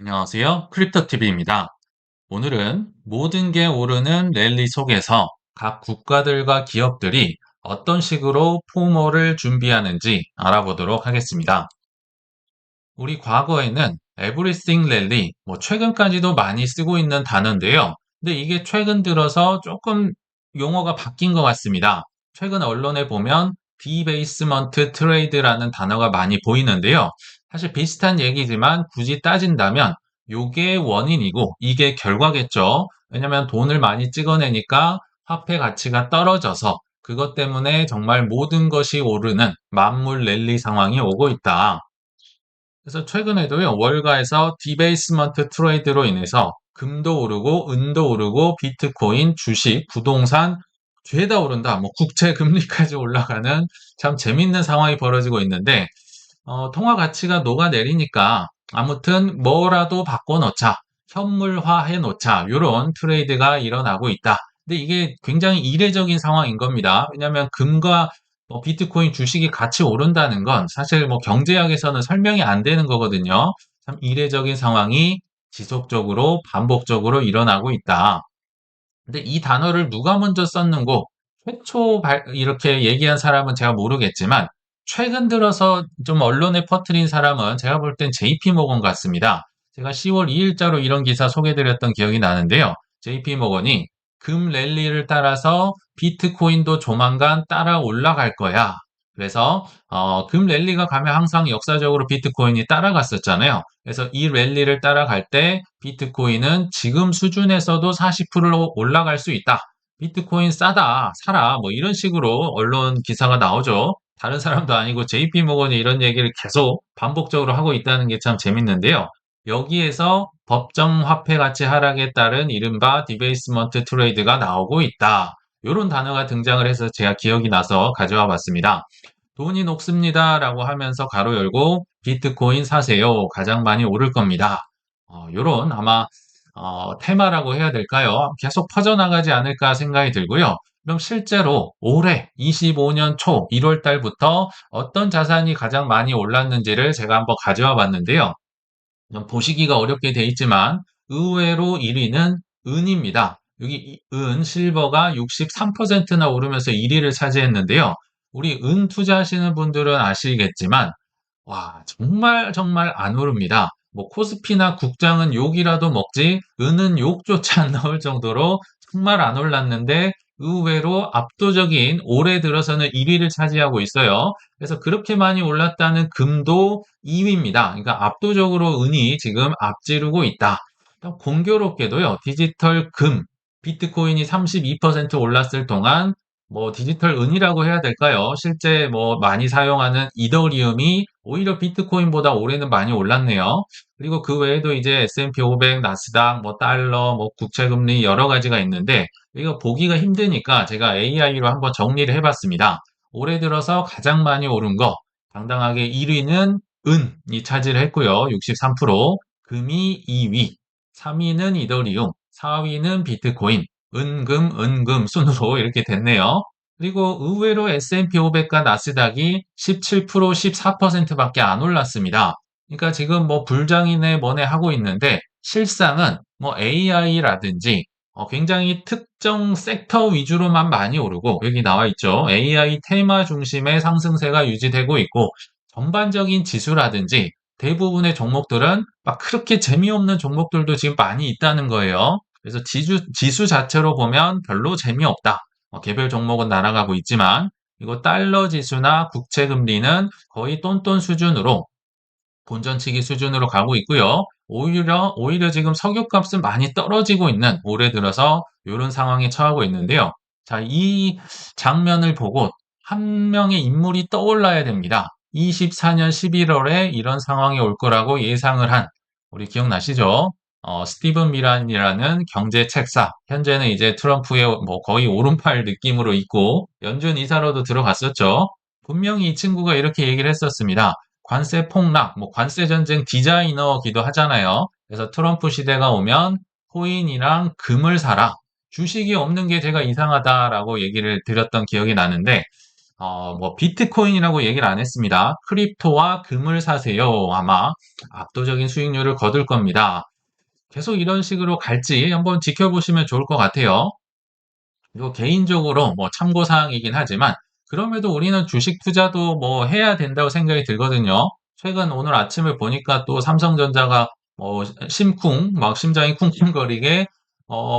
안녕하세요. 크립토TV입니다. 오늘은 모든 게 오르는 랠리 속에서 각 국가들과 기업들이 어떤 식으로 포모를 준비하는지 알아보도록 하겠습니다. 우리 과거에는 Everything Rally, 최근까지도 많이 쓰고 있는 단어인데요. 근데 이게 최근 들어서 조금 용어가 바뀐 것 같습니다. 최근 언론에 보면 디베이스먼트 트레이드라는 단어가 많이 보이는데요. 사실 비슷한 얘기지만 굳이 따진다면 요게 원인이고 이게 결과겠죠. 왜냐면 돈을 많이 찍어내니까 화폐 가치가 떨어져서 그것 때문에 정말 모든 것이 오르는 만물 랠리 상황이 오고 있다. 그래서 최근에도요, 월가에서 디베이스먼트 트레이드로 인해서 금도 오르고, 은도 오르고, 비트코인, 주식, 부동산, 죄다 오른다. 국채 금리까지 올라가는 참 재밌는 상황이 벌어지고 있는데, 통화 가치가 녹아내리니까 아무튼 뭐라도 바꿔놓자. 현물화 해놓자. 이런 트레이드가 일어나고 있다. 근데 이게 굉장히 이례적인 상황인 겁니다. 왜냐하면 금과 비트코인 주식이 같이 오른다는 건 사실 경제학에서는 설명이 안 되는 거거든요. 참 이례적인 상황이 지속적으로 반복적으로 일어나고 있다. 근데 이 단어를 누가 먼저 썼는고 이렇게 얘기한 사람은 제가 모르겠지만 최근 들어서 좀 언론에 퍼뜨린 사람은 제가 볼 땐 JP 모건 같습니다. 제가 10월 2일자로 이런 기사 소개드렸던 기억이 나는데요. JP 모건이 금 랠리를 따라서 비트코인도 조만간 따라 올라갈 거야. 그래서 금 랠리가 가면 항상 역사적으로 비트코인이 따라갔었잖아요. 그래서 이 랠리를 따라갈 때 비트코인은 지금 수준에서도 40%로 올라갈 수 있다. 비트코인 싸다, 사라, 이런 식으로 언론 기사가 나오죠. 다른 사람도 아니고 JP 모건이 이런 얘기를 계속 반복적으로 하고 있다는 게 참 재밌는데요. 여기에서 법정 화폐 가치 하락에 따른 이른바 디베이스먼트 트레이드가 나오고 있다. 이런 단어가 등장을 해서 제가 기억이 나서 가져와 봤습니다. 돈이 녹습니다라고 하면서 가로 열고 비트코인 사세요. 가장 많이 오를 겁니다. 요런 아마 테마라고 해야 될까요? 계속 퍼져나가지 않을까 생각이 들고요. 그럼 실제로 올해 25년 초 1월 달부터 어떤 자산이 가장 많이 올랐는지를 제가 한번 가져와 봤는데요. 좀 보시기가 어렵게 돼 있지만 의외로 1위는 은입니다. 여기 은, 실버가 63%나 오르면서 1위를 차지했는데요. 우리 은 투자하시는 분들은 아시겠지만 와, 정말 정말 안 오릅니다. 코스피나 국장은 욕이라도 먹지 은은 욕조차 안 나올 정도로 정말 안 올랐는데 의외로 압도적인 올해 들어서는 1위를 차지하고 있어요. 그래서 그렇게 많이 올랐다는 금도 2위입니다. 그러니까 압도적으로 은이 지금 앞지르고 있다. 또 공교롭게도요, 디지털 금, 비트코인이 32% 올랐을 동안 디지털 은이라고 해야 될까요? 실제 많이 사용하는 이더리움이 오히려 비트코인보다 올해는 많이 올랐네요. 그리고 그 외에도 이제 S&P 500, 나스닥, 달러, 국채금리 여러 가지가 있는데 이거 보기가 힘드니까 제가 AI로 한번 정리를 해봤습니다. 올해 들어서 가장 많이 오른 거 당당하게 1위는 은이 차지를 했고요. 63%, 금이 2위, 3위는 이더리움, 4위는 비트코인, 은금 순으로 이렇게 됐네요. 그리고 의외로 S&P 500과 나스닥이 17%, 14%밖에 안 올랐습니다. 그러니까 지금 불장이네 뭐네 하고 있는데 실상은 AI라든지 굉장히 특정 섹터 위주로만 많이 오르고 여기 나와 있죠. AI 테마 중심의 상승세가 유지되고 있고 전반적인 지수라든지 대부분의 종목들은 막 그렇게 재미없는 종목들도 지금 많이 있다는 거예요. 그래서 지수 자체로 보면 별로 재미없다. 개별 종목은 날아가고 있지만 이거 달러 지수나 국채 금리는 거의 똔똔 수준으로 본전치기 수준으로 가고 있고요. 오히려 지금 석유값은 많이 떨어지고 있는 올해 들어서 이런 상황에 처하고 있는데요. 자, 이 장면을 보고 한 명의 인물이 떠올라야 됩니다. 24년 11월에 이런 상황이 올 거라고 예상을 한 우리 기억나시죠? 스티븐 미란이라는 경제 책사, 현재는 이제 트럼프의 거의 오른팔 느낌으로 있고 연준 이사로도 들어갔었죠. 분명히 이 친구가 이렇게 얘기를 했었습니다. 관세 폭락, 관세 전쟁 디자이너기도 하잖아요. 그래서 트럼프 시대가 오면 코인이랑 금을 사라. 주식이 없는 게 제가 이상하다라고 얘기를 드렸던 기억이 나는데 뭐 비트코인이라고 얘기를 안 했습니다. 크립토와 금을 사세요. 아마 압도적인 수익률을 거둘 겁니다. 계속 이런 식으로 갈지 한번 지켜보시면 좋을 것 같아요. 그리고 개인적으로 뭐 참고사항이긴 하지만 그럼에도 우리는 주식 투자도 뭐 해야 된다고 생각이 들거든요. 최근 오늘 아침을 보니까 또 삼성전자가 심쿵, 막 심장이 쿵쿵거리게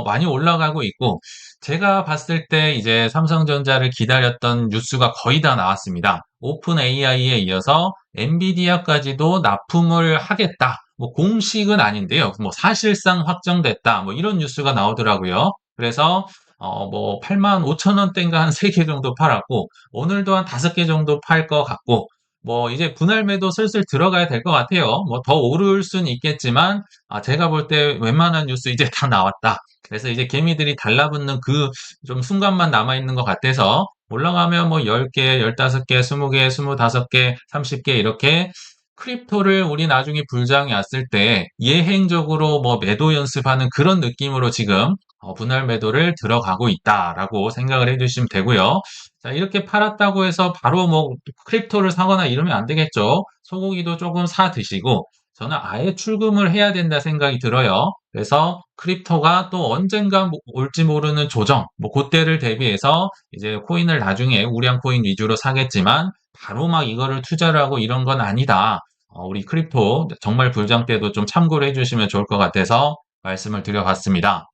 많이 올라가고 있고 제가 봤을 때 이제 삼성전자를 기다렸던 뉴스가 거의 다 나왔습니다. 오픈 AI에 이어서 엔비디아까지도 납품을 하겠다. 뭐 공식은 아닌데요. 뭐 사실상 확정됐다. 뭐 이런 뉴스가 나오더라고요. 그래서 8만 5천 원대인가 한 3개 정도 팔았고, 오늘도 한 5개 정도 팔 것 같고, 뭐, 이제 분할 매도 슬슬 들어가야 될 것 같아요. 뭐, 더 오를 수는 있겠지만, 제가 볼 때 웬만한 뉴스 이제 다 나왔다. 그래서 이제 개미들이 달라붙는 그 좀 순간만 남아있는 것 같아서, 올라가면 뭐 10개, 15개, 20개, 25개, 30개 이렇게 크립토를 우리 나중에 불장이 왔을 때 예행적으로 뭐 매도 연습하는 그런 느낌으로 지금 분할 매도를 들어가고 있다라고 생각을 해주시면 되고요. 자, 이렇게 팔았다고 해서 바로 뭐 크립토를 사거나 이러면 안 되겠죠. 소고기도 조금 사 드시고 저는 아예 출금을 해야 된다 생각이 들어요. 그래서 크립토가 또 언젠가 올지 모르는 조정, 뭐 그때를 대비해서 이제 코인을 나중에 우량 코인 위주로 사겠지만 바로 막 이거를 투자를 하고 이런 건 아니다. 우리 크립토 정말 불장 때도 좀 참고를 해주시면 좋을 것 같아서 말씀을 드려봤습니다.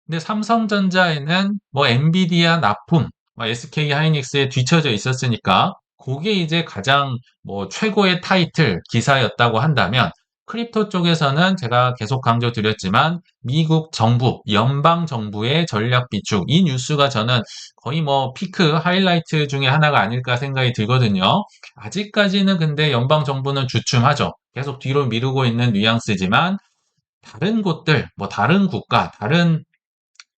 근데 삼성전자에는 뭐 엔비디아 납품, 뭐 SK 하이닉스에 뒤처져 있었으니까 그게 이제 가장 뭐 최고의 타이틀 기사였다고 한다면 크립토 쪽에서는 제가 계속 강조드렸지만 미국 정부, 연방 정부의 전략 비축 이 뉴스가 저는 거의 뭐 피크 하이라이트 중에 하나가 아닐까 생각이 들거든요. 아직까지는 근데 연방 정부는 주춤하죠. 계속 뒤로 미루고 있는 뉘앙스지만 다른 곳들, 뭐 다른 국가, 다른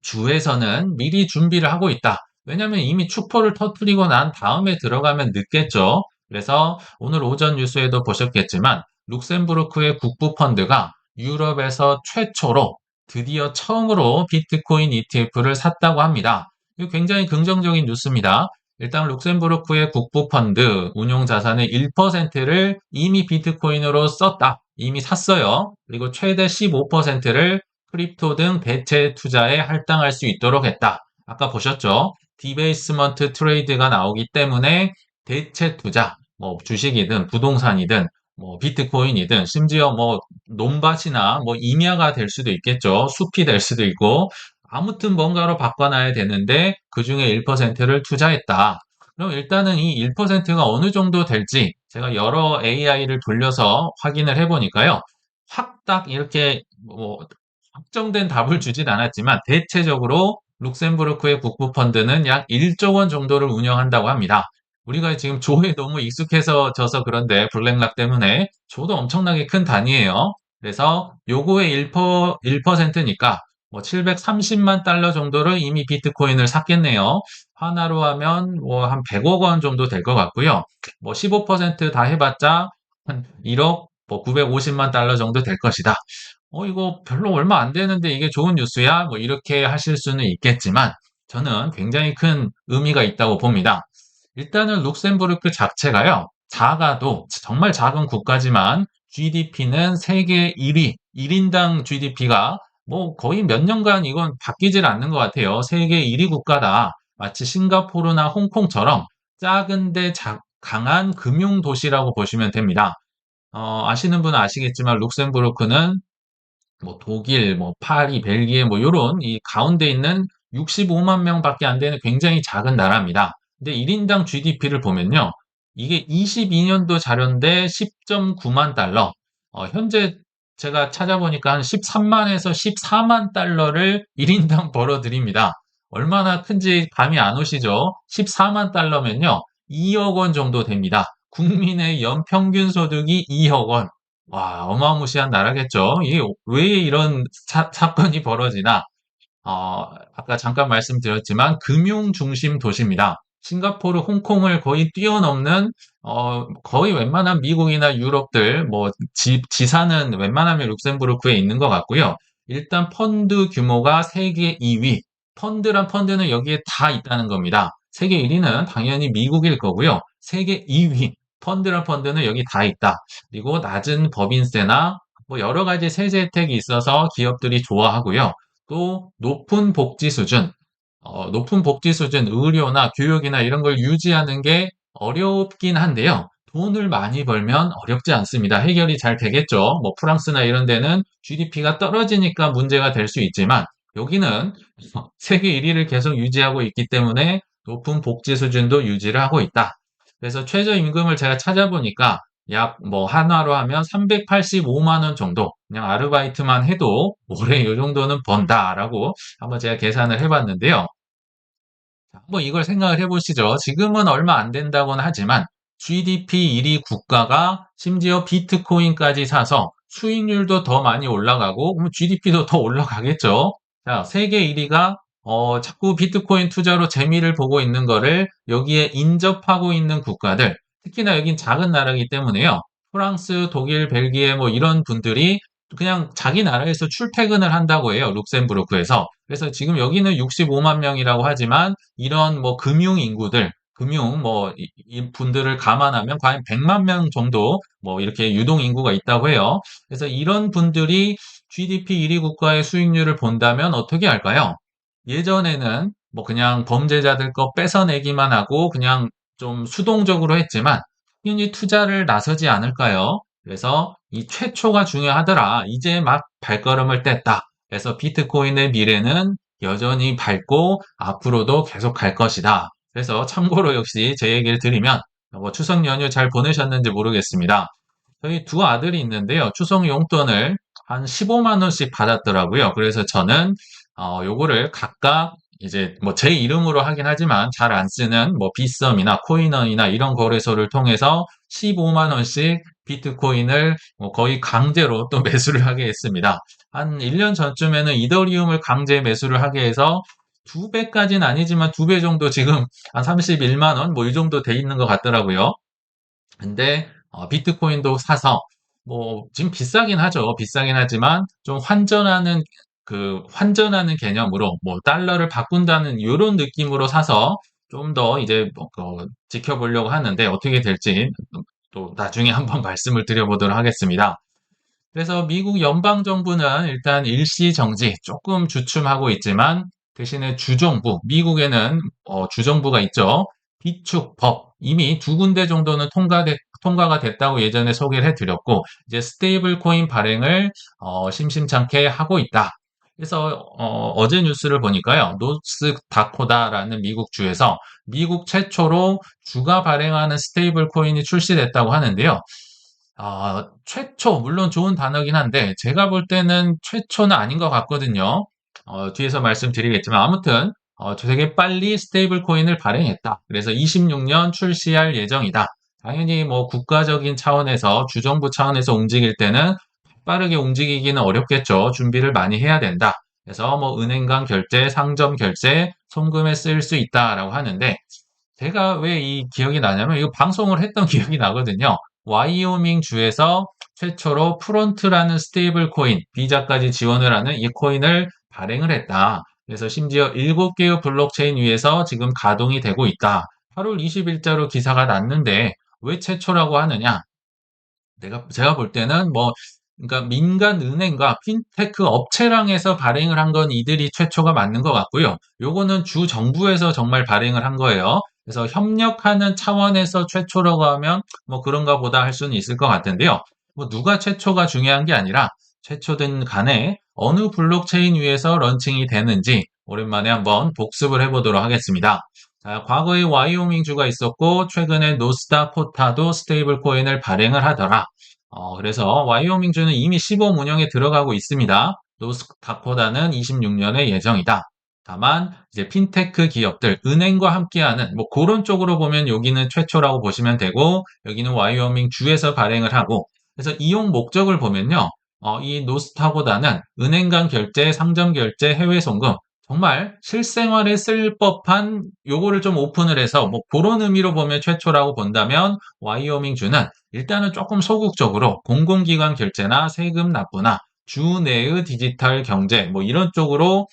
주에서는 미리 준비를 하고 있다. 왜냐하면 이미 축포를 터뜨리고 난 다음에 들어가면 늦겠죠. 그래서 오늘 오전 뉴스에도 보셨겠지만 룩셈부르크의 국부펀드가 유럽에서 최초로 드디어 처음으로 비트코인 ETF를 샀다고 합니다. 이거 굉장히 긍정적인 뉴스입니다. 일단 룩셈부르크의 국부펀드 운용 자산의 1%를 이미 비트코인으로 썼다. 이미 샀어요. 그리고 최대 15%를 크립토 등 대체 투자에 할당할 수 있도록 했다. 아까 보셨죠? 디베이스먼트 트레이드가 나오기 때문에 대체 투자, 뭐 주식이든 부동산이든 뭐 비트코인이든 심지어 뭐 논밭이나 뭐 임야가 될 수도 있겠죠. 숲이 될 수도 있고 아무튼 뭔가로 바꿔놔야 되는데 그중에 1%를 투자했다. 그럼 일단은 이 1%가 어느 정도 될지 제가 여러 AI를 돌려서 확인을 해보니까요. 확 딱 이렇게 뭐 확정된 답을 주진 않았지만 대체적으로 룩셈부르크의 국부펀드는 약 1조 원 정도를 운영한다고 합니다. 우리가 지금 조에 너무 익숙해져서 그런데 블랙락 때문에 조도 엄청나게 큰 단위예요. 그래서 요거의 1%니까 뭐 730만 달러 정도를 이미 비트코인을 샀겠네요. 하나로 하면 뭐 한 100억 원 정도 될 것 같고요. 뭐 15%다 해봤자 한 1억 뭐 950만 달러 정도 될 것이다. 이거 별로 얼마 안 되는데 이게 좋은 뉴스야? 뭐 이렇게 하실 수는 있겠지만 저는 굉장히 큰 의미가 있다고 봅니다. 일단은 룩셈부르크 자체가요. 작아도 정말 작은 국가지만 GDP는 세계 1위, 1인당 GDP가 뭐 거의 몇 년간 이건 바뀌질 않는 것 같아요. 세계 1위 국가다. 마치 싱가포르나 홍콩처럼 작은데 강한 금융 도시라고 보시면 됩니다. 아시는 분은 아시겠지만 룩셈부르크는 뭐 독일, 뭐 파리, 벨기에 뭐 요런 이 가운데 있는 65만 명밖에 안 되는 굉장히 작은 나라입니다. 근데 1인당 GDP를 보면요. 이게 22년도 자료인데 10.9만 달러. 현재 제가 찾아보니까 한 13만에서 14만 달러를 1인당 벌어들입니다. 얼마나 큰지 감이 안 오시죠? 14만 달러면요. 2억 원 정도 됩니다. 국민의 연평균 소득이 2억 원. 와, 어마무시한 나라겠죠. 이게 왜 이런 사건이 벌어지나? 아까 잠깐 말씀드렸지만 금융 중심 도시입니다. 싱가포르, 홍콩을 거의 뛰어넘는 거의 웬만한 미국이나 유럽들 뭐 지사는 웬만하면 룩셈부르크에 있는 것 같고요. 일단 펀드 규모가 세계 2위. 펀드란 펀드는 여기에 다 있다는 겁니다. 세계 1위는 당연히 미국일 거고요. 세계 2위 펀드랑 펀드는 여기 다 있다. 그리고 낮은 법인세나 뭐 여러 가지 세제 혜택이 있어서 기업들이 좋아하고요. 또 높은 복지 수준, 의료나 교육이나 이런 걸 유지하는 게 어렵긴 한데요. 돈을 많이 벌면 어렵지 않습니다. 해결이 잘 되겠죠. 뭐 프랑스나 이런 데는 GDP가 떨어지니까 문제가 될 수 있지만 여기는 세계 1위를 계속 유지하고 있기 때문에 높은 복지 수준도 유지를 하고 있다. 그래서 최저임금을 제가 찾아보니까 약 뭐 한화로 하면 385만 원 정도 그냥 아르바이트만 해도 올해 이 정도는 번다라고 한번 제가 계산을 해봤는데요. 한번 이걸 생각을 해보시죠. 지금은 얼마 안 된다고는 하지만 GDP 1위 국가가 심지어 비트코인까지 사서 수익률도 더 많이 올라가고 그럼 GDP도 더 올라가겠죠. 자, 세계 1위가 자꾸 비트코인 투자로 재미를 보고 있는 거를 여기에 인접하고 있는 국가들, 특히나 여긴 작은 나라이기 때문에요. 프랑스, 독일, 벨기에 뭐 이런 분들이 그냥 자기 나라에서 출퇴근을 한다고 해요. 룩셈부르크에서. 그래서 지금 여기는 65만 명이라고 하지만 이런 뭐 금융 인구들, 금융 뭐 이 분들을 감안하면 과연 100만 명 정도 뭐 이렇게 유동 인구가 있다고 해요. 그래서 이런 분들이 GDP 1위 국가의 수익률을 본다면 어떻게 할까요? 예전에는 뭐 그냥 범죄자들 거 뺏어내기만 하고 그냥 좀 수동적으로 했지만 당연히 투자를 나서지 않을까요? 그래서 이 최초가 중요하더라. 이제 막 발걸음을 뗐다. 그래서 비트코인의 미래는 여전히 밝고 앞으로도 계속 갈 것이다. 그래서 참고로 역시 제 얘기를 드리면 뭐 추석 연휴 잘 보내셨는지 모르겠습니다. 저희 두 아들이 있는데요. 추석 용돈을 한 15만 원씩 받았더라고요. 그래서 저는 요거를 각각 이제 뭐 제 이름으로 하긴 하지만 잘 안 쓰는 뭐 빗썸이나 코인원이나 이런 거래소를 통해서 15만 원씩 비트코인을 뭐 거의 강제로 또 매수를 하게 했습니다. 한 1년 전쯤에는 이더리움을 강제 매수를 하게 해서 두 배까지는 아니지만 두 배 정도 지금 한 31만 원 뭐 이 정도 돼 있는 것 같더라고요. 근데 비트코인도 사서 뭐 지금 비싸긴 하죠. 비싸긴 하지만 좀 환전하는 개념으로 뭐 달러를 바꾼다는 이런 느낌으로 사서 좀 더 이제 뭐 지켜보려고 하는데 어떻게 될지 또 나중에 한번 말씀을 드려보도록 하겠습니다. 그래서 미국 연방정부는 일단 일시정지 조금 주춤하고 있지만 대신에 주정부, 미국에는 주정부가 있죠. 비축법 이미 두 군데 정도는 통과가 됐다고 예전에 소개를 해드렸고 이제 스테이블 코인 발행을 심심찮게 하고 있다. 그래서 어제 뉴스를 보니까요. 노스다코다라는 미국 주에서 미국 최초로 주가 발행하는 스테이블 코인이 출시됐다고 하는데요. 최초, 물론 좋은 단어긴 한데, 제가 볼 때는 최초는 아닌 것 같거든요. 뒤에서 말씀드리겠지만, 아무튼, 되게 빨리 스테이블 코인을 발행했다. 그래서 26년 출시할 예정이다. 당연히 뭐 국가적인 차원에서, 주정부 차원에서 움직일 때는 빠르게 움직이기는 어렵겠죠. 준비를 많이 해야 된다. 그래서 뭐 은행 간 결제, 상점 결제, 송금에 쓸 수 있다라고 하는데, 제가 왜 이 기억이 나냐면 이거 방송을 했던 기억이 나거든요. 와이오밍 주에서 최초로 프론트라는 스테이블 코인, 비자까지 지원을 하는 이 코인을 발행을 했다. 그래서 심지어 7개의 블록체인 위에서 지금 가동이 되고 있다. 8월 20일자로 기사가 났는데 왜 최초라고 하느냐? 제가 볼 때는 뭐, 그러니까 민간 은행과 핀테크 업체랑 해서 발행을 한 건 이들이 최초가 맞는 것 같고요. 요거는 주 정부에서 정말 발행을 한 거예요. 그래서 협력하는 차원에서 최초라고 하면 뭐 그런가 보다 할 수는 있을 것 같은데요. 뭐 누가 최초가 중요한 게 아니라 최초든 간에 어느 블록체인 위에서 런칭이 되는지 오랜만에 한번 복습을 해보도록 하겠습니다. 자, 과거에 와이오밍 주가 있었고 최근에 노스다코타도 스테이블 코인을 발행을 하더라. 그래서 와이오밍주는 이미 시범 운영에 들어가고 있습니다. 노스다코타는 26년의 예정이다. 다만 이제 핀테크 기업들, 은행과 함께하는 뭐 그런 쪽으로 보면 여기는 최초라고 보시면 되고 여기는 와이오밍 주에서 발행을 하고 그래서 이용 목적을 보면요. 이 노스다코타는 은행 간 결제, 상점 결제, 해외 송금 정말 실생활에 쓸 법한 요거를 좀 오픈을 해서 뭐 그런 의미로 보면 최초라고 본다면 와이오밍 주는 일단은 조금 소극적으로 공공기관 결제나 세금 납부나 주내의 디지털 경제 뭐 이런 쪽으로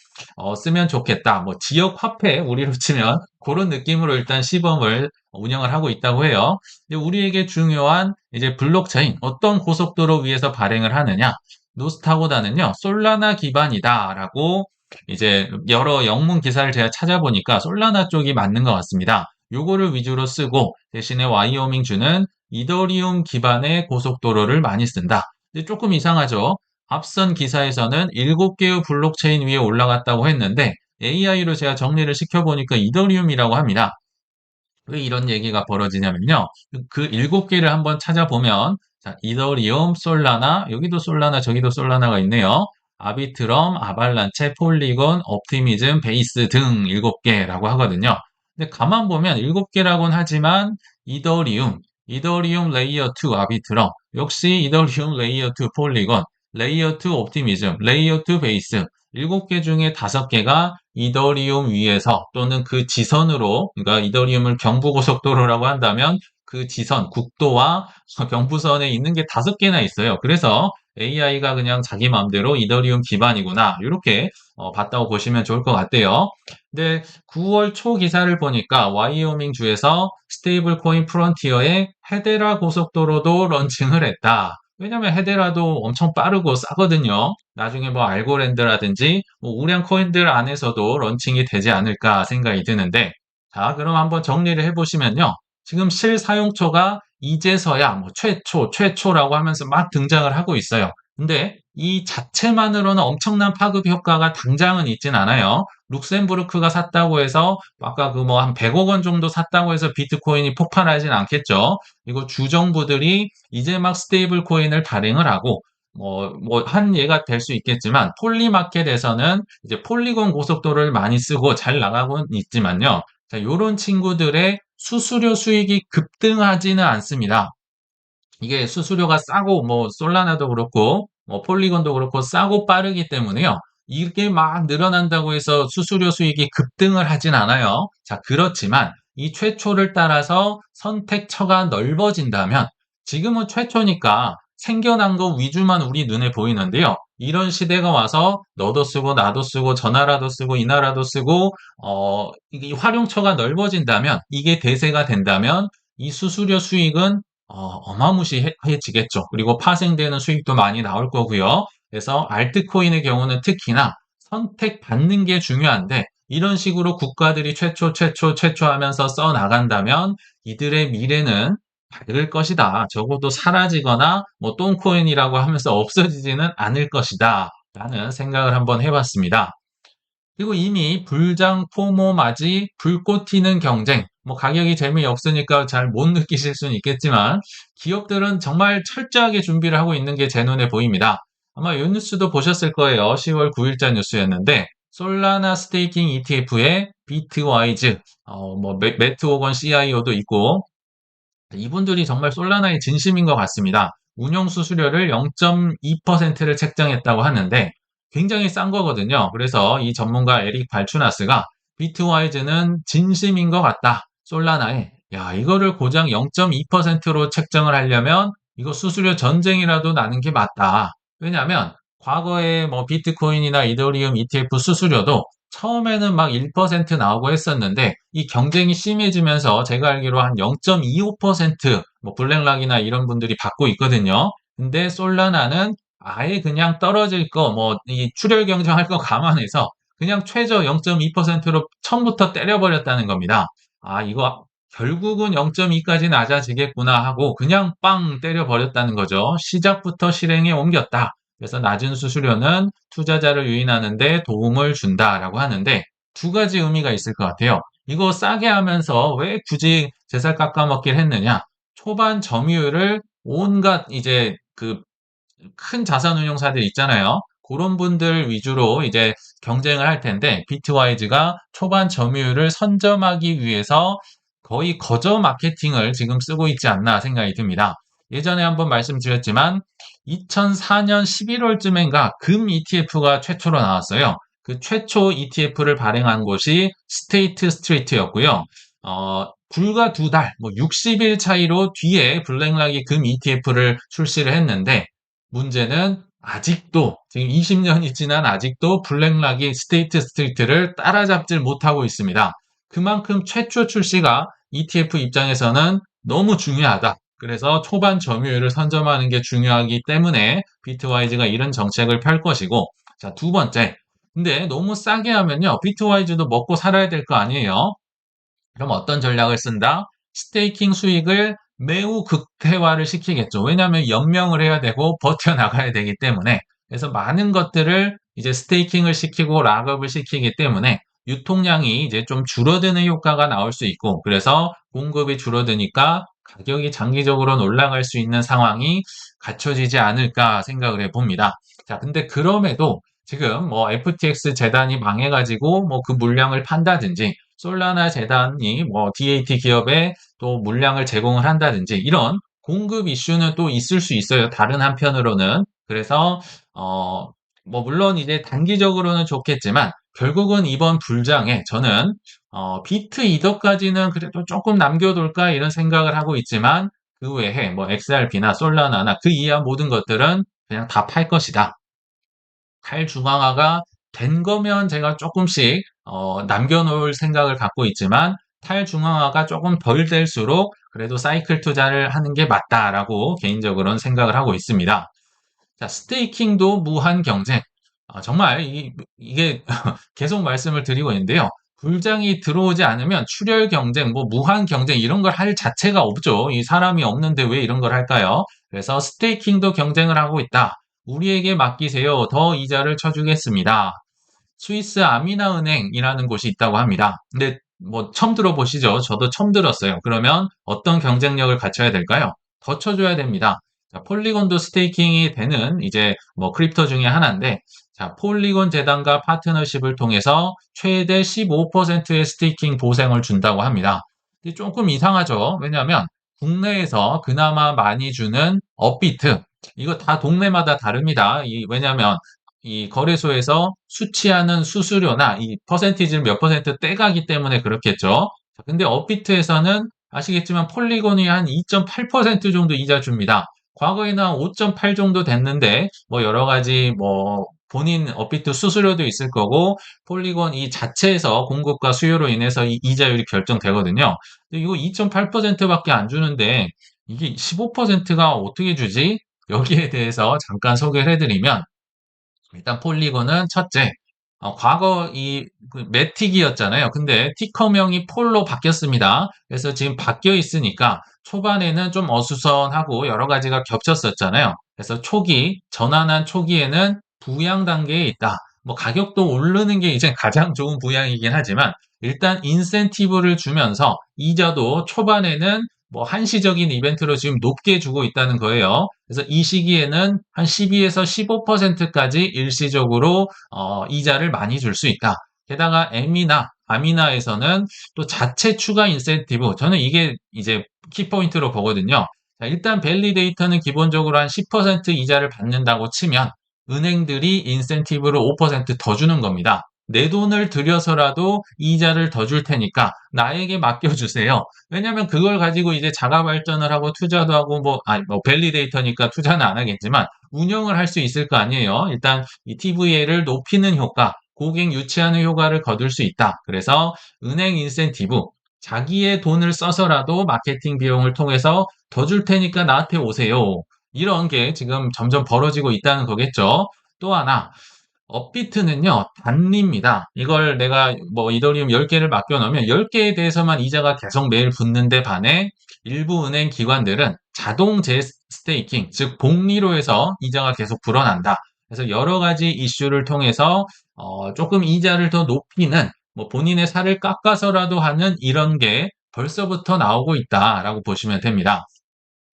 쓰면 좋겠다. 뭐 지역 화폐 우리로 치면 그런 느낌으로 일단 시범을 운영을 하고 있다고 해요. 근데 우리에게 중요한 이제 블록체인 어떤 고속도로 위에서 발행을 하느냐? 노스타보다는요 솔라나 기반이다라고 이제 여러 영문 기사를 제가 찾아보니까 솔라나 쪽이 맞는 것 같습니다. 요거를 위주로 쓰고 대신에 와이오밍주는 이더리움 기반의 고속도로를 많이 쓴다. 근데 조금 이상하죠? 앞선 기사에서는 7개의 블록체인 위에 올라갔다고 했는데 AI로 제가 정리를 시켜보니까 이더리움이라고 합니다. 왜 이런 얘기가 벌어지냐면요. 그 7개를 한번 찾아보면 자, 이더리움, 솔라나, 여기도 솔라나, 저기도 솔라나가 있네요. 아비트럼, 아발란체, 폴리곤, 옵티미즘, 베이스 등 7개라고 하거든요. 근데 가만 보면 7개라고는 하지만 이더리움 레이어 2 아비트럼, 역시 이더리움 레이어 2 폴리곤, 레이어 2 옵티미즘, 레이어 2 베이스 7개 중에 5개가 이더리움 위에서 또는 그 지선으로, 그러니까 이더리움을 경부고속도로라고 한다면 그 지선, 국도와 경부선에 있는 게 5개나 있어요. 그래서 AI가 그냥 자기 마음대로 이더리움 기반이구나. 이렇게 봤다고 보시면 좋을 것 같아요. 근데 9월 초 기사를 보니까 와이오밍 주에서 스테이블 코인 프론티어의 헤데라 고속도로도 런칭을 했다. 왜냐면 헤데라도 엄청 빠르고 싸거든요. 나중에 뭐 알고랜드라든지 뭐 우량 코인들 안에서도 런칭이 되지 않을까 생각이 드는데 자, 그럼 한번 정리를 해보시면요. 지금 실사용처가 이제서야 뭐 최초라고 하면서 막 등장을 하고 있어요. 근데 이 자체만으로는 엄청난 파급 효과가 당장은 있진 않아요. 룩셈부르크가 샀다고 해서 아까 그 뭐 한 100억 원 정도 샀다고 해서 비트코인이 폭발하진 않겠죠. 이거 주정부들이 이제 막 스테이블 코인을 발행을 하고 한 예가 될 수 있겠지만 폴리마켓에서는 이제 폴리곤 고속도로를 많이 쓰고 잘 나가고는 있지만요. 자, 요런 친구들의 수수료 수익이 급등하지는 않습니다. 이게 수수료가 싸고 뭐 솔라나도 그렇고 뭐 폴리곤도 그렇고 싸고 빠르기 때문에요. 이게 막 늘어난다고 해서 수수료 수익이 급등을 하진 않아요. 자, 그렇지만 이 최초를 따라서 선택처가 넓어진다면 지금은 최초니까 생겨난 거 위주만 우리 눈에 보이는데요. 이런 시대가 와서 너도 쓰고 나도 쓰고 저 나라도 쓰고 이 나라도 쓰고 이게 활용처가 넓어진다면 이게 대세가 된다면 이 수수료 수익은 어마무시해지겠죠. 그리고 파생되는 수익도 많이 나올 거고요. 그래서 알트코인의 경우는 특히나 선택받는 게 중요한데 이런 식으로 국가들이 최초 하면서 써 나간다면 이들의 미래는 밝을 것이다. 적어도 사라지거나 뭐 똥코인이라고 하면서 없어지지는 않을 것이다. 라는 생각을 한번 해봤습니다. 그리고 이미 불장, 포모, 맞이, 불꽃 튀는 경쟁, 뭐 가격이 재미없으니까 잘 못 느끼실 수는 있겠지만 기업들은 정말 철저하게 준비를 하고 있는 게 제 눈에 보입니다. 아마 이 뉴스도 보셨을 거예요. 10월 9일자 뉴스였는데 솔라나 스테이킹 ETF에 비트와이즈, 매트 호건 CIO도 있고 이분들이 정말 솔라나의 진심인 것 같습니다. 운용 수수료를 0.2%를 책정했다고 하는데 굉장히 싼 거거든요. 그래서 이 전문가 에릭 발추나스가 비트와이즈는 진심인 것 같다. 솔라나에 야 이거를 고장 0.2%로 책정을 하려면 이거 수수료 전쟁이라도 나는 게 맞다. 왜냐하면 과거에 뭐 비트코인이나 이더리움 ETF 수수료도 처음에는 막 1% 나오고 했었는데 이 경쟁이 심해지면서 제가 알기로 한 0.25% 뭐 블랙락이나 이런 분들이 받고 있거든요. 근데 솔라나는 아예 그냥 떨어질 거, 뭐, 이 출혈 경쟁할 거 감안해서 그냥 최저 0.2%로 처음부터 때려버렸다는 겁니다. 아, 이거 결국은 0.2까지 낮아지겠구나 하고 그냥 빵 때려버렸다는 거죠. 시작부터 실행에 옮겼다. 그래서 낮은 수수료는 투자자를 유인하는데 도움을 준다라고 하는데 두 가지 의미가 있을 것 같아요. 이거 싸게 하면서 왜 굳이 제살 깎아먹기를 했느냐? 초반 점유율을 온갖 이제 그 큰 자산운용사들 있잖아요. 그런 분들 위주로 이제 경쟁을 할 텐데 비트와이즈가 초반 점유율을 선점하기 위해서 거의 거저 마케팅을 지금 쓰고 있지 않나 생각이 듭니다. 예전에 한번 말씀드렸지만 2004년 11월쯤인가 금 ETF가 최초로 나왔어요. 그 최초 ETF를 발행한 곳이 스테이트 스트리트였고요. 불과 2달, 뭐 60일 차이로 뒤에 블랙락이 금 ETF를 출시를 했는데 문제는 아직도 지금 20년이 지난 아직도 블랙락이 스테이트 스트리트를 따라잡질 못하고 있습니다. 그만큼 최초 출시가 ETF 입장에서는 너무 중요하다. 그래서 초반 점유율을 선점하는 게 중요하기 때문에 비트와이즈가 이런 정책을 펼 것이고, 자, 두 번째. 근데 너무 싸게 하면요, 비트와이즈도 먹고 살아야 될 거 아니에요? 그럼 어떤 전략을 쓴다? 스테이킹 수익을 매우 극대화를 시키겠죠. 왜냐하면 연명을 해야 되고 버텨나가야 되기 때문에. 그래서 많은 것들을 이제 스테이킹을 시키고 락업을 시키기 때문에 유통량이 이제 좀 줄어드는 효과가 나올 수 있고, 그래서 공급이 줄어드니까 가격이 장기적으로는 올라갈 수 있는 상황이 갖춰지지 않을까 생각을 해봅니다. 자, 근데 그럼에도 지금 뭐 FTX 재단이 망해가지고 뭐 그 물량을 판다든지, 솔라나 재단이 뭐 DAT 기업에 또 물량을 제공을 한다든지, 이런 공급 이슈는 또 있을 수 있어요. 다른 한편으로는. 그래서 뭐 물론 이제 단기적으로는 좋겠지만 결국은 이번 불장에 저는 비트 이더까지는 그래도 조금 남겨둘까 이런 생각을 하고 있지만, 그 외에 뭐 XRP나 솔라나나 그 이하 모든 것들은 그냥 다 팔 것이다. 탈중앙화가 된 거면 제가 조금씩 남겨놓을 생각을 갖고 있지만, 탈중앙화가 조금 덜 될수록 그래도 사이클 투자를 하는 게 맞다라고 개인적으로는 생각을 하고 있습니다. 자, 스테이킹도 무한 경쟁. 정말 이게 계속 말씀을 드리고 있는데요. 불장이 들어오지 않으면 출혈 경쟁, 뭐 무한 경쟁 이런 걸 할 자체가 없죠. 이 사람이 없는데 왜 이런 걸 할까요? 그래서 스테이킹도 경쟁을 하고 있다. 우리에게 맡기세요. 더 이자를 쳐주겠습니다. 스위스 아미나은행이라는 곳이 있다고 합니다. 근데 뭐 처음 들어보시죠? 저도 처음 들었어요. 그러면 어떤 경쟁력을 갖춰야 될까요? 더 쳐줘야 됩니다. 자, 폴리곤도 스테이킹이 되는 이제 뭐 크립토 중에 하나인데, 자, 폴리곤 재단과 파트너십을 통해서 최대 15%의 스테이킹 보상을 준다고 합니다. 근데 조금 이상하죠? 왜냐하면 국내에서 그나마 많이 주는 업비트, 이거 다 동네마다 다릅니다. 왜냐하면 이 거래소에서 수취하는 수수료나 이 퍼센티지를 몇 퍼센트 떼가기 때문에 그렇겠죠. 자, 근데 업비트에서는 아시겠지만 폴리곤이 한 2.8% 정도 이자 줍니다. 과거에는 한 5.8 정도 됐는데 뭐 여러 가지 뭐 본인 업비트 수수료도 있을 거고, 폴리곤 이 자체에서 공급과 수요로 인해서 이 이자율이 결정되거든요. 근데 이거 2.8%밖에 안 주는데 이게 15%가 어떻게 주지? 여기에 대해서 잠깐 소개를 해드리면, 일단 폴리곤은 첫째, 과거 그 매틱이었잖아요. 근데 티커명이 폴로 바뀌었습니다. 그래서 지금 바뀌어 있으니까 초반에는 좀 어수선하고 여러 가지가 겹쳤었잖아요. 그래서 전환한 초기에는 부양 단계에 있다. 뭐 가격도 오르는 게 이제 가장 좋은 부양이긴 하지만, 일단 인센티브를 주면서 이자도 초반에는 뭐 한시적인 이벤트로 지금 높게 주고 있다는 거예요. 그래서 이 시기에는 한 12에서 15%까지 일시적으로 이자를 많이 줄 수 있다. 게다가 아미나에서는 또 자체 추가 인센티브, 저는 이게 이제 키포인트로 보거든요. 자, 일단 밸리데이터는 기본적으로 한 10% 이자를 받는다고 치면 은행들이 인센티브를 5%더 주는 겁니다. 내 돈을 들여서라도 이자를 더 줄 테니까 나에게 맡겨주세요. 왜냐면 그걸 가지고 이제 자가 발전을 하고 투자도 하고 뭐 밸리데이터니까 투자는 안 하겠지만 운영을 할 수 있을 거 아니에요. 일단 이 TVA를 높이는 효과, 고객 유치하는 효과를 거둘 수 있다. 그래서 은행 인센티브, 자기의 돈을 써서라도 마케팅 비용을 통해서 더 줄 테니까 나한테 오세요. 이런 게 지금 점점 벌어지고 있다는 거겠죠. 또 하나, 업비트는요, 단리입니다. 이걸 내가 뭐 이더리움 10개를 맡겨놓으면 10개에 대해서만 이자가 계속 매일 붙는데 반해 일부 은행 기관들은 자동 재스테이킹, 즉 복리로 해서 이자가 계속 불어난다. 그래서 여러 가지 이슈를 통해서 조금 이자를 더 높이는, 뭐 본인의 살을 깎아서라도 하는 이런 게 벌써부터 나오고 있다라고 보시면 됩니다.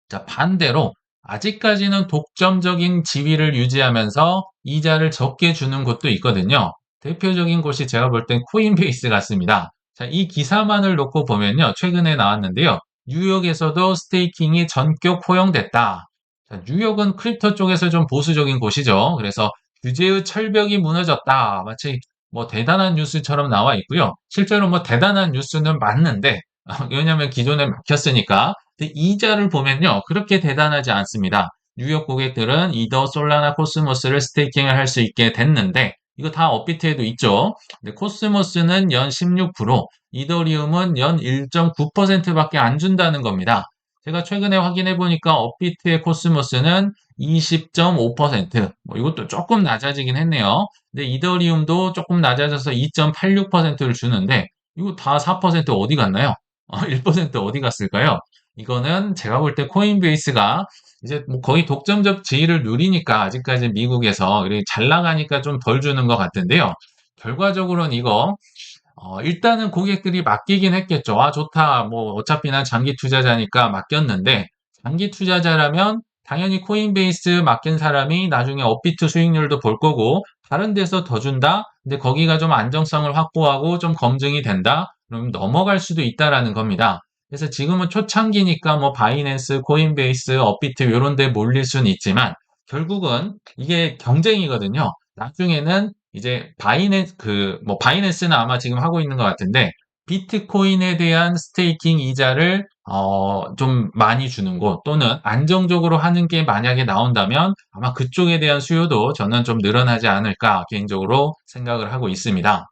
자, 반대로 아직까지는 독점적인 지위를 유지하면서 이자를 적게 주는 곳도 있거든요. 대표적인 곳이 제가 볼 땐 코인베이스 같습니다. 자, 이 기사만을 놓고 보면요. 최근에 나왔는데요. 뉴욕에서도 스테이킹이 전격 허용됐다. 자, 뉴욕은 크립토 쪽에서 좀 보수적인 곳이죠. 그래서 규제의 철벽이 무너졌다. 마치 뭐 대단한 뉴스처럼 나와 있고요. 실제로 뭐 대단한 뉴스는 맞는데, 왜냐하면 기존에 막혔으니까. 근데 이자를 보면요, 그렇게 대단하지 않습니다. 뉴욕 고객들은 이더, 솔라나, 코스모스를 스테이킹을 할 수 있게 됐는데 이거 다 업비트에도 있죠. 근데 코스모스는 연 16%, 이더리움은 연 1.9%밖에 안 준다는 겁니다. 제가 최근에 확인해 보니까 업비트의 코스모스는 20.5%, 뭐 이것도 조금 낮아지긴 했네요. 근데 이더리움도 조금 낮아져서 2.86%를 주는데 이거 다 4% 어디 갔나요? 1% 어디 갔을까요? 이거는 제가 볼 때 코인베이스가 이제 뭐 거의 독점적 지위를 누리니까 아직까지 미국에서 이렇게 잘 나가니까 좀 덜 주는 것 같은데요. 결과적으로는 이거 일단은 고객들이 맡기긴 했겠죠. 아, 좋다. 뭐 어차피 난 장기 투자자니까 맡겼는데 장기 투자자라면 당연히 코인베이스 맡긴 사람이 나중에 업비트 수익률도 볼 거고 다른 데서 더 준다. 근데 거기가 좀 안정성을 확보하고 좀 검증이 된다. 그럼 넘어갈 수도 있다라는 겁니다. 그래서 지금은 초창기니까 뭐 바이낸스, 코인베이스, 업비트 이런 데 몰릴 수는 있지만 결국은 이게 경쟁이거든요. 나중에는 이제 바이낸스는 아마 지금 하고 있는 것 같은데 비트코인에 대한 스테이킹 이자를 좀 많이 주는 곳 또는 안정적으로 하는 게 만약에 나온다면 아마 그쪽에 대한 수요도 저는 좀 늘어나지 않을까 개인적으로 생각을 하고 있습니다.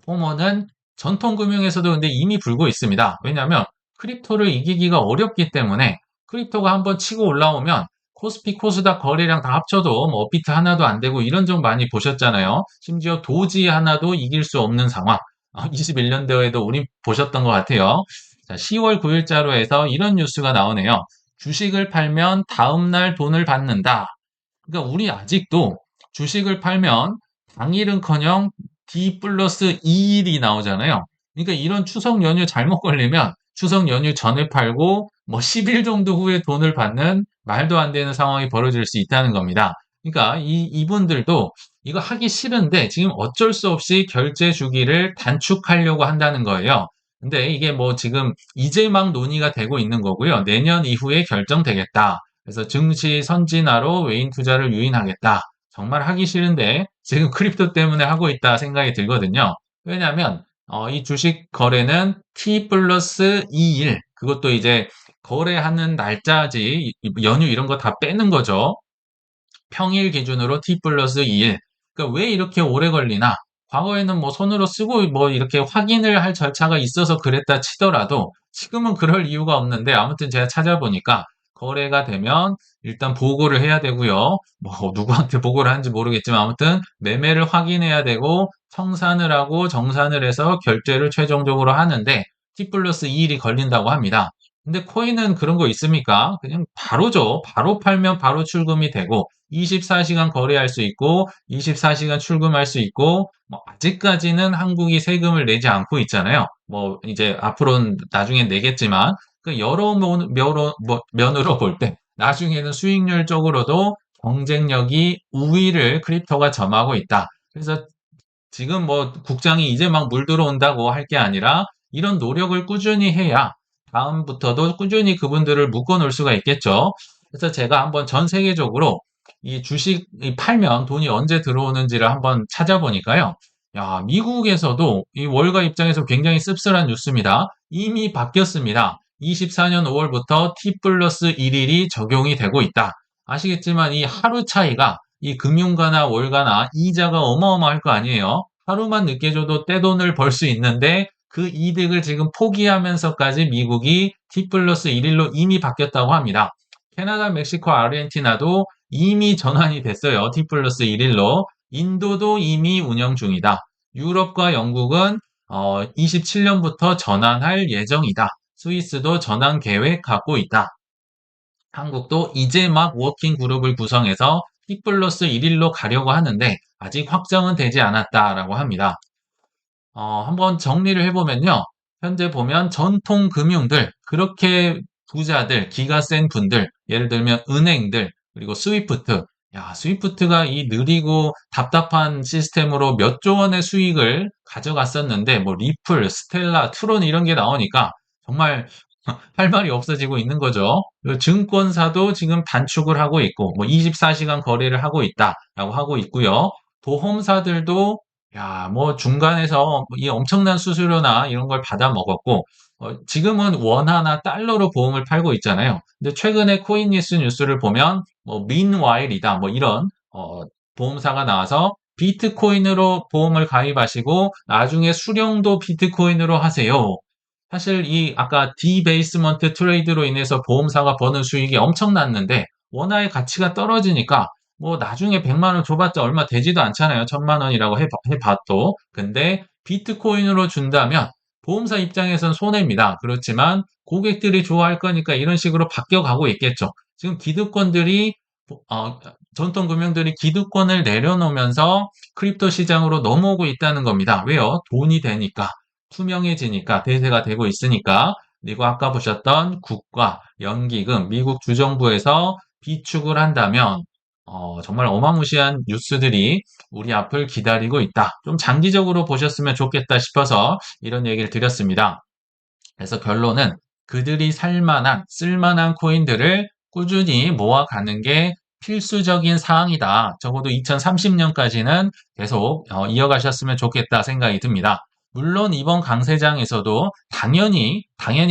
포머는 전통 금융에서도 근데 이미 불고 있습니다. 왜냐하면 크립토를 이기기가 어렵기 때문에 크립토가 한번 치고 올라오면 코스피, 코스닥 거래량 다 합쳐도 뭐 업비트 하나도 안 되고 이런 적 많이 보셨잖아요. 심지어 도지 하나도 이길 수 없는 상황. 21년도에도 우리 보셨던 것 같아요. 자, 10월 9일자로 해서 이런 뉴스가 나오네요. 주식을 팔면 다음날 돈을 받는다. 그러니까 우리 아직도 주식을 팔면 당일은커녕 D 플러스 2일이 나오잖아요. 그러니까 이런 추석 연휴 잘못 걸리면 추석 연휴 전에 팔고 뭐 10일 정도 후에 돈을 받는 말도 안 되는 상황이 벌어질 수 있다는 겁니다. 그러니까 이분들도 이거 하기 싫은데 지금 어쩔 수 없이 결제 주기를 단축하려고 한다는 거예요. 근데 이게 뭐 지금 이제 막 논의가 되고 있는 거고요. 내년 이후에 결정되겠다. 그래서 증시 선진화로 외인 투자를 유인하겠다. 정말 하기 싫은데 지금 크립토 때문에 하고 있다 생각이 들거든요. 왜냐하면 이 주식 거래는 T 플러스 2일 그것도 이제 거래하는 날짜지 연휴 이런 거 다 빼는 거죠. 평일 기준으로 T 플러스 2일. 그러니까 왜 이렇게 오래 걸리나? 과거에는 뭐 손으로 쓰고 뭐 이렇게 확인을 할 절차가 있어서 그랬다 치더라도 지금은 그럴 이유가 없는데 아무튼 제가 찾아보니까 거래가 되면 일단 보고를 해야 되고요. 뭐 누구한테 보고를 하는지 모르겠지만 아무튼 매매를 확인해야 되고 청산을 하고 정산을 해서 결제를 최종적으로 하는데 T 플러스 2일이 걸린다고 합니다. 근데 코인은 그런 거 있습니까? 그냥 바로죠. 바로 팔면 바로 출금이 되고 24시간 거래할 수 있고 24시간 출금할 수 있고 뭐 아직까지는 한국이 세금을 내지 않고 있잖아요. 뭐 이제 앞으로는 나중에 내겠지만 그 여러 면으로 볼 때 나중에는 수익률적으로도 경쟁력이 우위를 크립토가 점하고 있다. 그래서 지금 뭐 국장이 이제 막 물 들어온다고 할 게 아니라 이런 노력을 꾸준히 해야 다음부터도 꾸준히 그분들을 묶어 놓을 수가 있겠죠. 그래서 제가 한번 전 세계적으로 이 주식이 팔면 돈이 언제 들어오는지를 한번 찾아보니까요. 야, 미국에서도 이 월가 입장에서 굉장히 씁쓸한 뉴스입니다. 이미 바뀌었습니다. 24년 5월부터 T 플러스 1일이 적용이 되고 있다. 아시겠지만 이 하루 차이가 이 금융가나 월가나 이자가 어마어마할 거 아니에요. 하루만 늦게 줘도 떼돈을 벌 수 있는데 그 이득을 지금 포기하면서까지 미국이 T 플러스 1일로 이미 바뀌었다고 합니다. 캐나다, 멕시코, 아르헨티나도 이미 전환이 됐어요. T 플러스 1일로. 인도도 이미 운영 중이다. 유럽과 영국은 27년부터 전환할 예정이다. 스위스도 전환 계획 갖고 있다. 한국도 이제 막 워킹 그룹을 구성해서 T 플러스 1일로 가려고 하는데 아직 확정은 되지 않았다라고 합니다. 한번 정리를 해보면요. 현재 보면 전통 금융들, 그렇게 부자들, 기가 센 분들, 예를 들면 은행들, 그리고 스위프트. 야, 스위프트가 이 느리고 답답한 시스템으로 몇 조 원의 수익을 가져갔었는데, 뭐, 리플, 스텔라, 트론 이런 게 나오니까 정말 할 말이 없어지고 있는 거죠. 그리고 증권사도 지금 단축을 하고 있고, 뭐 24시간 거래를 하고 있다라고 하고 있고요. 보험사들도 야, 뭐 중간에서 이 엄청난 수수료나 이런 걸 받아 먹었고, 지금은 원화나 달러로 보험을 팔고 있잖아요. 근데 최근에 코인니스 뉴스를 보면 뭐 meanwhile이다 뭐 이런 보험사가 나와서 비트코인으로 보험을 가입하시고 나중에 수령도 비트코인으로 하세요. 사실 이 아까 디베이스먼트 트레이드로 인해서 보험사가 버는 수익이 엄청났는데 원화의 가치가 떨어지니까 뭐 나중에 100만 원 줘봤자 얼마 되지도 않잖아요. 1000만 원이라고 해봐도. 근데 비트코인으로 준다면 보험사 입장에선 손해입니다. 그렇지만 고객들이 좋아할 거니까 이런 식으로 바뀌어 가고 있겠죠. 지금 기득권들이 전통 금융들이 기득권을 내려놓으면서 크립토 시장으로 넘어오고 있다는 겁니다. 왜요? 돈이 되니까, 투명해지니까, 대세가 되고 있으니까. 그리고 아까 보셨던 국가, 연기금, 미국 주정부에서 비축을 한다면 정말 어마무시한 뉴스들이 우리 앞을 기다리고 있다. 좀 장기적으로 보셨으면 좋겠다 싶어서 이런 얘기를 드렸습니다. 그래서 결론은 그들이 살만한, 쓸만한 코인들을 꾸준히 모아가는 게 필수적인 사항이다. 적어도 2030년까지는 계속 이어가셨으면 좋겠다 생각이 듭니다. 물론 이번 강세장에서도 당연히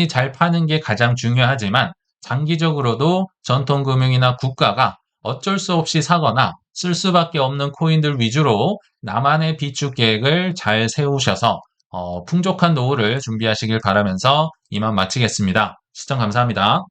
잘 파는 게 가장 중요하지만 장기적으로도 전통금융이나 국가가 어쩔 수 없이 사거나 쓸 수밖에 없는 코인들 위주로 나만의 비축 계획을 잘 세우셔서 풍족한 노후를 준비하시길 바라면서 이만 마치겠습니다. 시청 감사합니다.